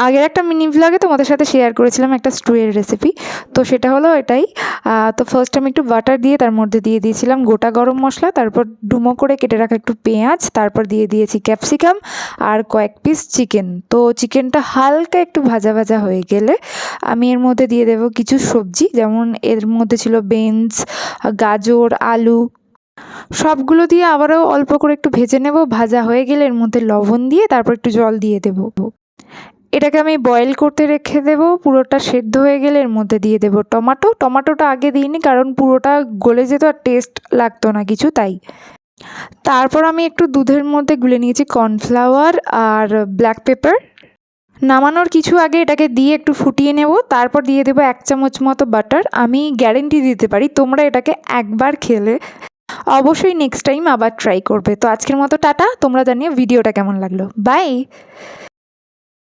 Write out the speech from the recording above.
আগের একটা মিনি ভ্লগে তোমাদের সাথে শেয়ার করেছিলাম একটা স্টুয়ের রেসিপি, তো সেটা হলো এটাই। তো ফার্স্ট আমি একটু বাটার দিয়ে তার মধ্যে দিয়ে দিয়েছিলাম গোটা গরম মশলা, তারপর ডুমো করে কেটে রাখা একটু পেঁয়াজ, তারপর দিয়ে দিয়েছি ক্যাপসিকাম আর কয়েক পিস চিকেন। তো চিকেনটা হালকা একটু ভাজা ভাজা হয়ে গেলে আমি এর মধ্যে দিয়ে দেবো কিছু সবজি, যেমন এর মধ্যে ছিল বিনস, গাজর, আলু, সবগুলো দিয়ে আবারও অল্প করে একটু ভেজে নেব। ভাজা হয়ে গেলে এর মধ্যে লবণ দিয়ে তারপর একটু জল দিয়ে দেবো। এটাকে আমি বয়েল করতে রেখে দেবো। পুরোটা সেদ্ধ হয়ে গেলে এর মধ্যে দিয়ে দেবো টমাটোটা আগে দিইনি, কারণ পুরোটা গলে যেত আর টেস্ট লাগতো না কিছু, তাই। তারপর আমি একটু দুধের মধ্যে গুলে নিয়েছি কর্নফ্লাওয়ার আর ব্ল্যাক পেপার। নামানোর কিছু আগে এটাকে দিয়ে একটু ফুটিয়ে নেব, তারপর দিয়ে দেবো 1 চামচ মতো বাটার। আমি গ্যারেন্টি দিতে পারি তোমরা এটাকে একবার খেলে অবশ্যই নেক্সট টাইম আবার ট্রাই করবে। তো আজকের মতো টাটা, তোমরা জানিও ভিডিওটা কেমন লাগলো। বাই।